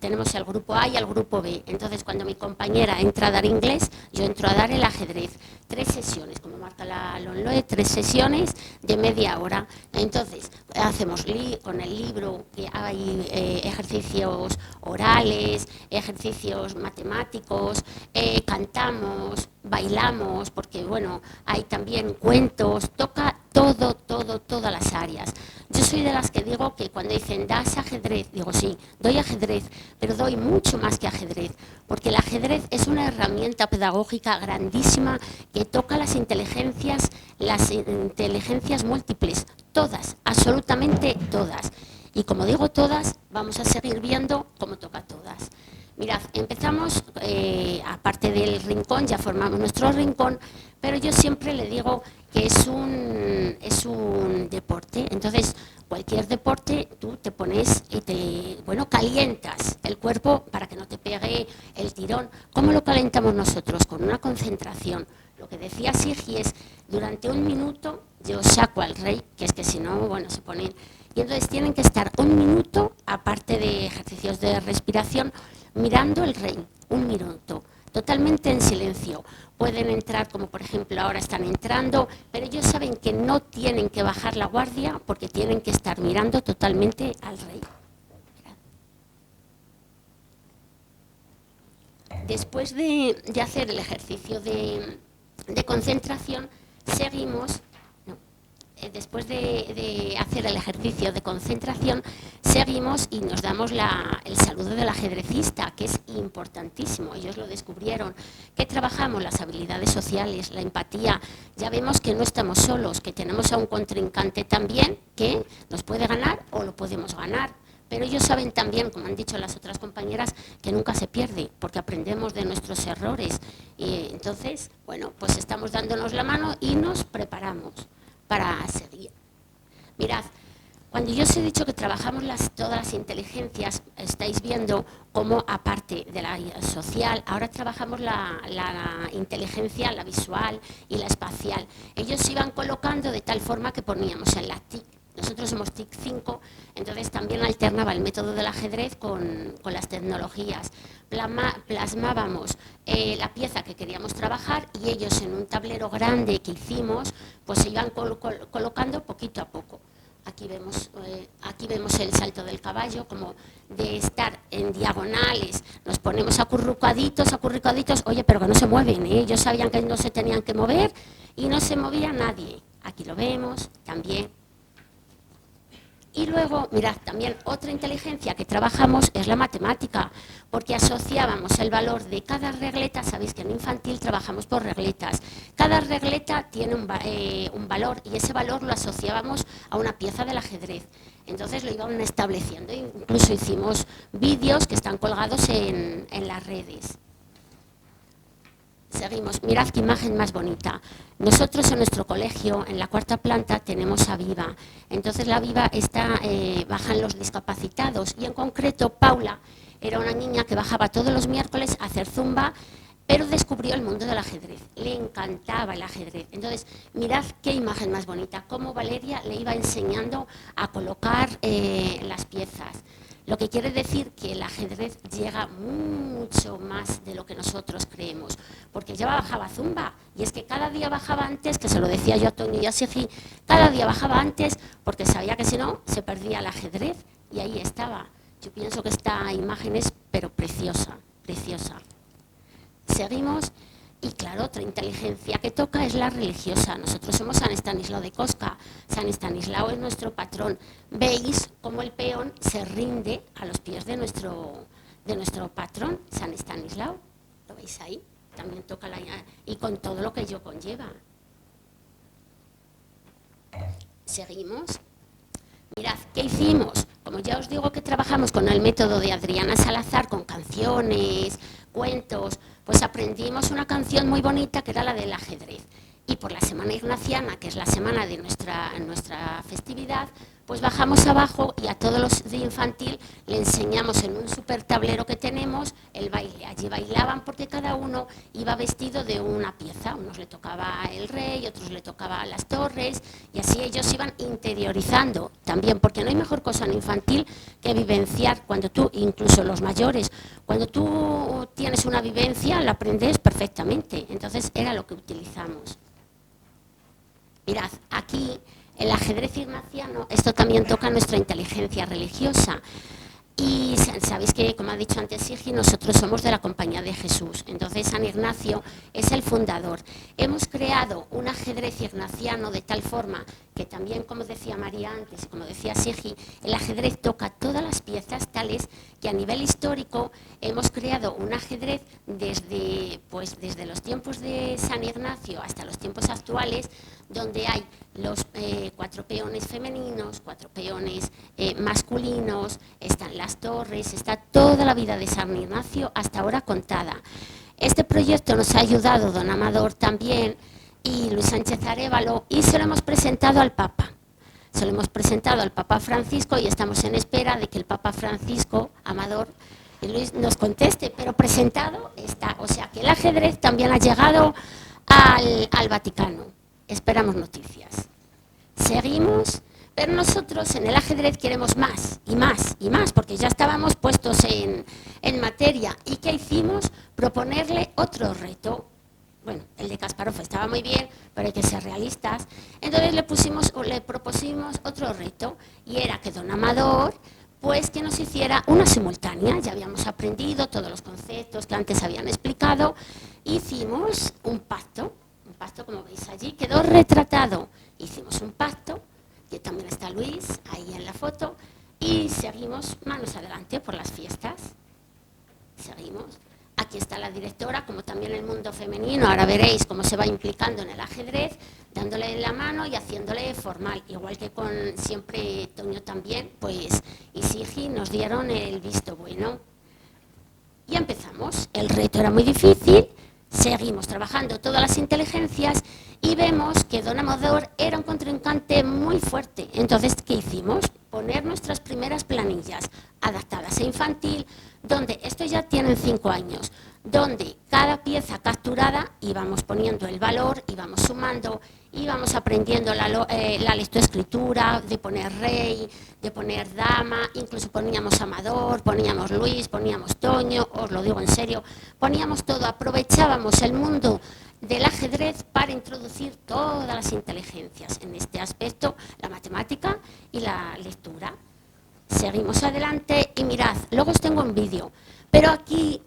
tenemos el grupo A y el grupo B, entonces cuando mi compañera entra a dar inglés, yo entro a dar el ajedrez. 3 sesiones, como marca la LONLOE, 3 sesiones de media hora. Entonces hacemos con el libro, que hay ejercicios orales, ejercicios matemáticos, cantamos, bailamos, porque bueno, hay también cuentos, toca todas las áreas. Yo soy de las que digo que cuando dicen, ¿das ajedrez? Digo, sí, doy ajedrez, pero doy mucho más que ajedrez, porque el ajedrez es una herramienta pedagógica grandísima que toca las inteligencias múltiples, todas, absolutamente todas. Y como digo todas, vamos a seguir viendo cómo toca todas. Mirad, empezamos, aparte del rincón, ya formamos nuestro rincón, pero yo siempre le digo que es un deporte. Entonces, cualquier deporte, tú te pones y calientas el cuerpo para que no te pegue el tirón. ¿Cómo lo calentamos nosotros? Con una concentración. Lo que decía Sigi es, durante 1 minuto yo saco al rey, que es que si no, bueno, se ponen... Y entonces tienen que estar 1 minuto, aparte de ejercicios de respiración, mirando el rey, 1 minuto, totalmente en silencio. Pueden entrar, como por ejemplo ahora están entrando, pero ellos saben que no tienen que bajar la guardia porque tienen que estar mirando totalmente al rey. Después de hacer el ejercicio de concentración, seguimos... Después de hacer el ejercicio de concentración, seguimos y nos damos el saludo del ajedrecista, que es importantísimo. Ellos lo descubrieron, que trabajamos las habilidades sociales, la empatía. Ya vemos que no estamos solos, que tenemos a un contrincante también que nos puede ganar o lo podemos ganar. Pero ellos saben también, como han dicho las otras compañeras, que nunca se pierde, porque aprendemos de nuestros errores. Y entonces, bueno, pues estamos dándonos la mano y nos preparamos para seguir. Mirad, Cuando yo os he dicho que trabajamos todas las inteligencias, estáis viendo cómo, aparte de la social, ahora trabajamos la inteligencia, la visual y la espacial. Ellos se iban colocando de tal forma que poníamos en la TIC. Nosotros somos TIC 5, entonces también alternaba el método del ajedrez con las tecnologías. Plasmábamos la pieza que queríamos trabajar y ellos en un tablero grande que hicimos, pues se iban colocando poquito a poco. Aquí vemos el salto del caballo, como de estar en diagonales, nos ponemos acurrucaditos, oye, pero que no se mueven, ¿eh? Ellos sabían que no se tenían que mover y no se movía nadie. Aquí lo vemos también. Y luego, mirad, también otra inteligencia que trabajamos es la matemática, porque asociábamos el valor de cada regleta. Sabéis que en infantil trabajamos por regletas. Cada regleta tiene un valor y ese valor lo asociábamos a una pieza del ajedrez. Entonces lo iban estableciendo. Incluso hicimos vídeos que están colgados en las redes. Seguimos, mirad qué imagen más bonita. Nosotros en nuestro colegio, en la 4ª planta, tenemos a Viva. Entonces la Viva bajan los discapacitados y en concreto Paula era una niña que bajaba todos los miércoles a hacer zumba, pero descubrió el mundo del ajedrez. Le encantaba el ajedrez. Entonces, mirad qué imagen más bonita, cómo Valeria le iba enseñando a colocar las piezas. Lo que quiere decir que el ajedrez llega mucho más de lo que nosotros creemos, porque ya bajaba zumba, y es que cada día bajaba antes, que se lo decía yo a Toño y a Sigi, cada día bajaba antes porque sabía que si no se perdía el ajedrez, y ahí estaba. Yo pienso que esta imagen es pero preciosa, preciosa. Seguimos. Y claro, otra inteligencia que toca es la religiosa. Nosotros somos San Estanislao de Kostka. San Estanislao es nuestro patrón. Veis cómo el peón se rinde a los pies de nuestro patrón, San Estanislao. ¿Lo veis ahí? También toca y con todo lo que ello conlleva. Seguimos. Mirad, ¿qué hicimos? Como ya os digo que trabajamos con el método de Adriana Salazar, con canciones, cuentos, pues aprendimos una canción muy bonita que era la del ajedrez. Y por la Semana Ignaciana, que es la semana de nuestra festividad, pues bajamos abajo y a todos los de infantil le enseñamos en un super tablero que tenemos el baile. Allí bailaban porque cada uno iba vestido de una pieza. Unos le tocaba el rey, otros le tocaba las torres, y así ellos iban interiorizando también, porque no hay mejor cosa en infantil que vivenciar. Cuando tú, incluso los mayores, cuando tú tienes una vivencia, la aprendes perfectamente. Entonces era lo que utilizamos. Mirad, aquí el ajedrez ignaciano, esto también toca nuestra inteligencia religiosa. Y sabéis que, como ha dicho antes Sigi, nosotros somos de la Compañía de Jesús. Entonces San Ignacio es el fundador. Hemos creado un ajedrez ignaciano de tal forma que también, como decía María antes, como decía Sigi, el ajedrez toca todas las piezas, tales que a nivel histórico hemos creado un ajedrez desde los tiempos de San Ignacio hasta los tiempos actuales, donde hay los 4 peones femeninos, 4 peones masculinos, están las torres, está toda la vida de San Ignacio hasta ahora contada. Este proyecto nos ha ayudado don Amador también y Luis Sánchez Arévalo, y se lo hemos presentado al Papa. Se lo hemos presentado al Papa Francisco y estamos en espera de que el Papa Francisco, Amador y Luis nos conteste, pero presentado está. O sea que el ajedrez también ha llegado al Vaticano. Esperamos noticias. Seguimos, pero nosotros en el ajedrez queremos más y más y más, porque ya estábamos puestos en materia. ¿Y qué hicimos? Proponerle otro reto. Bueno, el de Kasparov estaba muy bien, pero hay que ser realistas. Entonces le propusimos otro reto, y era que don Amador, pues que nos hiciera una simultánea. Ya habíamos aprendido todos los conceptos que antes habían explicado. Hicimos un pacto como veis allí, quedó retratado. Hicimos un pacto, que también está Luis ahí en la foto, y seguimos manos adelante por las fiestas. Seguimos. Aquí está la directora, como también el mundo femenino. Ahora veréis cómo se va implicando en el ajedrez, dándole la mano y haciéndole formal. Igual que con siempre Toño también, pues, y Sigi nos dieron el visto bueno. Y empezamos. El reto era muy difícil. Seguimos trabajando todas las inteligencias y vemos que Don Amador era un contrincante muy fuerte. Entonces, ¿qué hicimos? Poner nuestras primeras planillas adaptadas a infantil, donde, esto ya tienen 5 años, donde cada pieza capturada íbamos poniendo el valor, íbamos sumando, íbamos aprendiendo la lectoescritura, de poner rey, de poner dama, incluso poníamos Amador, poníamos Luis, poníamos Toño, os lo digo en serio, poníamos todo, aprovechábamos el mundo del ajedrez para introducir todas las inteligencias, en este aspecto la matemática y la lectura. Seguimos adelante y mirad, luego os tengo un vídeo, pero aquí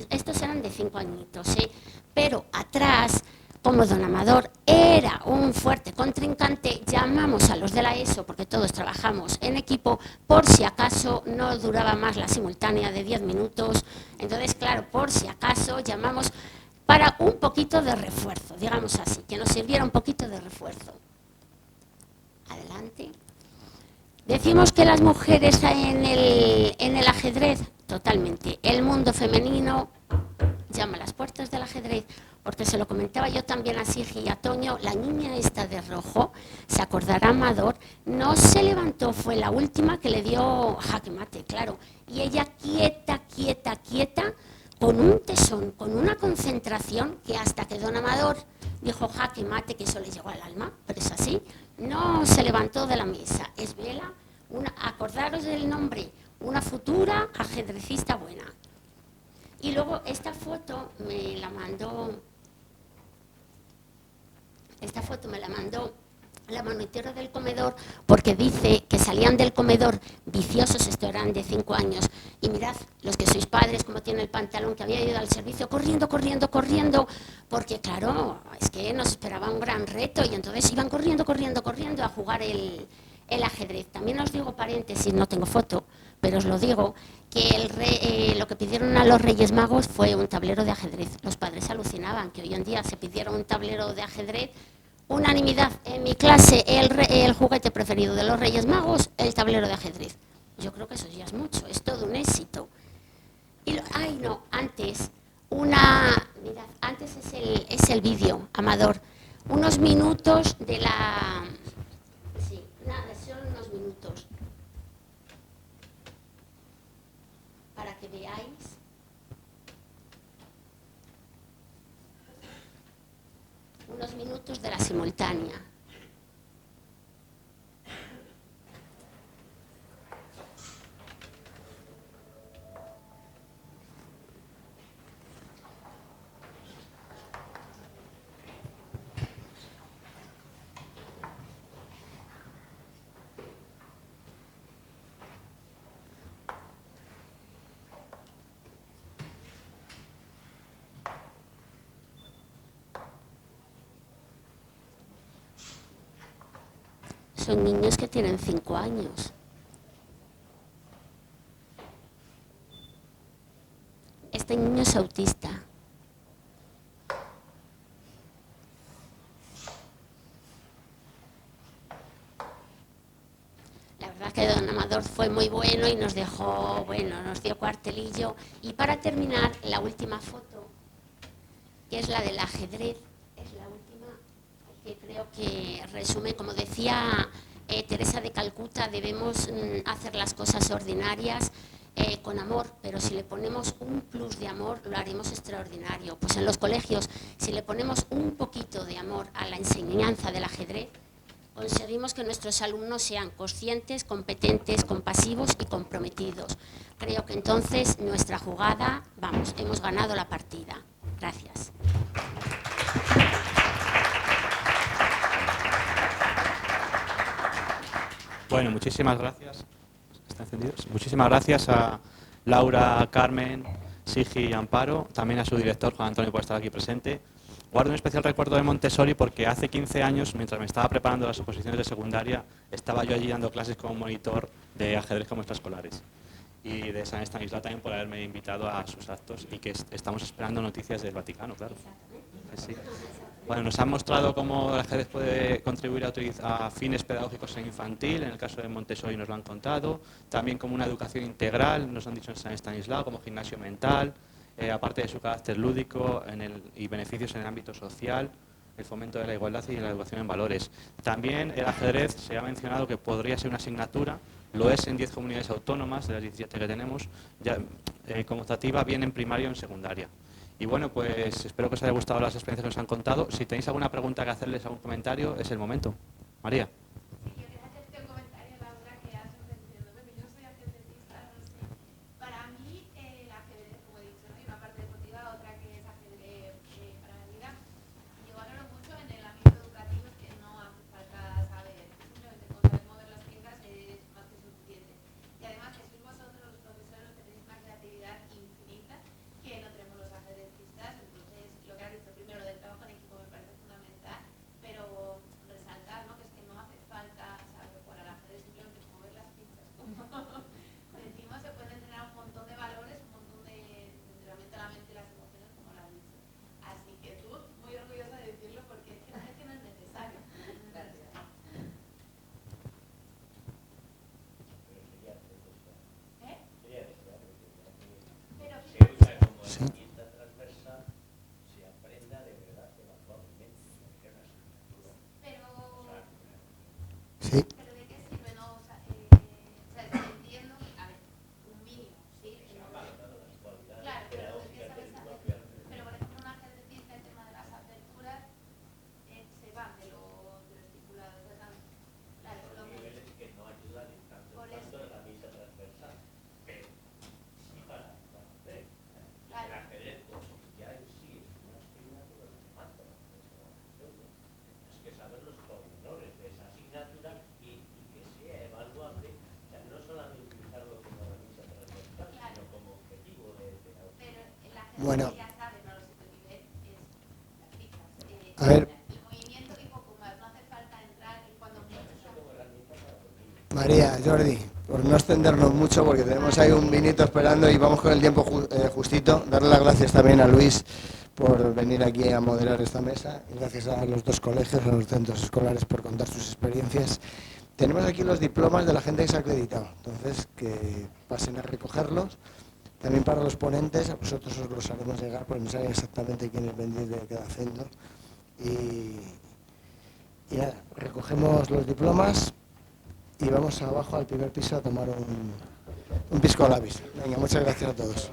estos eran de 5 añitos, pero atrás, como Don Amador era un fuerte contrincante, llamamos a los de la ESO, porque todos trabajamos en equipo, por si acaso no duraba más la simultánea de 10 minutos, entonces claro, por si acaso llamamos para un poquito de refuerzo, digamos así, que nos sirviera un poquito de refuerzo. Adelante. Decimos que las mujeres en el ajedrez, totalmente. El mundo femenino llama a las puertas del ajedrez, porque se lo comentaba yo también a Sigi y a Toño, la niña esta de rojo, se acordará Amador, no se levantó, fue la última que le dio jaque mate, claro, y ella quieta, quieta, quieta, con un tesón, con una concentración, que hasta que Don Amador dijo jaque mate, que eso le llegó al alma, pero es así, no se levantó de la mesa. Es Vela, acordaros del nombre, una futura ajedrecista buena. Y luego esta foto me la mandó la monitora del comedor, porque dice que salían del comedor viciosos, esto eran de 5 años, y mirad, los que sois padres, como tiene el pantalón, que había ido al servicio, corriendo, corriendo, corriendo, porque claro, es que nos esperaba un gran reto, y entonces iban corriendo, corriendo, corriendo a jugar el ajedrez. También os digo, paréntesis, no tengo foto, pero os lo digo, que lo que pidieron a los Reyes Magos fue un tablero de ajedrez. Los padres alucinaban que hoy en día se pidiera un tablero de ajedrez. Unanimidad en mi clase, el juguete preferido de los Reyes Magos, el tablero de ajedrez. Yo creo que eso ya es mucho, es todo un éxito. Antes es el vídeo, Amador. Unos minutos de la... Sí, nada, son unos minutos. Para que veáis. Unos minutos de la simultánea. Son niños que tienen 5 años. Este niño es autista. La verdad que Don Amador fue muy bueno y nos dejó, nos dio cuartelillo. Y para terminar, la última foto, que es la del ajedrez, es la última, que creo que resume, como decía Teresa de Calcuta, debemos hacer las cosas ordinarias con amor, pero si le ponemos un plus de amor, lo haremos extraordinario. Pues en los colegios, si le ponemos un poquito de amor a la enseñanza del ajedrez, conseguimos que nuestros alumnos sean conscientes, competentes, compasivos y comprometidos. Creo que entonces nuestra jugada, hemos ganado la partida. Gracias. Bueno, muchísimas gracias. ¿Están encendidos? Muchísimas gracias a Laura, Carmen, Sigi y Amparo, también a su director, Juan Antonio, por estar aquí presente. Guardo un especial recuerdo de Montessori porque hace 15 años, mientras me estaba preparando las oposiciones de secundaria, estaba yo allí dando clases como monitor de ajedrez como extraescolares. Y de San Estanislao también por haberme invitado a sus actos y que estamos esperando noticias del Vaticano, claro. Sí. Bueno, nos han mostrado cómo el ajedrez puede contribuir a fines pedagógicos en infantil, en el caso de Montessori nos lo han contado, también como una educación integral, nos han dicho en San Estanislao, como gimnasio mental, aparte de su carácter lúdico y beneficios en el ámbito social, el fomento de la igualdad y la educación en valores. También el ajedrez se ha mencionado que podría ser una asignatura, lo es en 10 comunidades autónomas, de las 17 que tenemos, ya, como optativa bien en primaria o en secundaria. Y bueno, pues espero que os haya gustado las experiencias que nos han contado. Si tenéis alguna pregunta que hacerles, algún comentario, es el momento. María. Sí. Bueno, a ver, María, Jordi, por no extendernos mucho, porque tenemos ahí un vinito esperando y vamos con el tiempo justito, darle las gracias también a Luis por venir aquí a moderar esta mesa y gracias a los dos colegios, a los centros escolares por contar sus experiencias. Tenemos aquí los diplomas de la gente que se ha acreditado, entonces que pasen a recogerlos. También para los ponentes, a vosotros os los haremos llegar, porque no saben exactamente quiénes venís de cada centro. Y nada, recogemos los diplomas y vamos abajo al primer piso a tomar un pisco labis. Venga, muchas gracias a todos.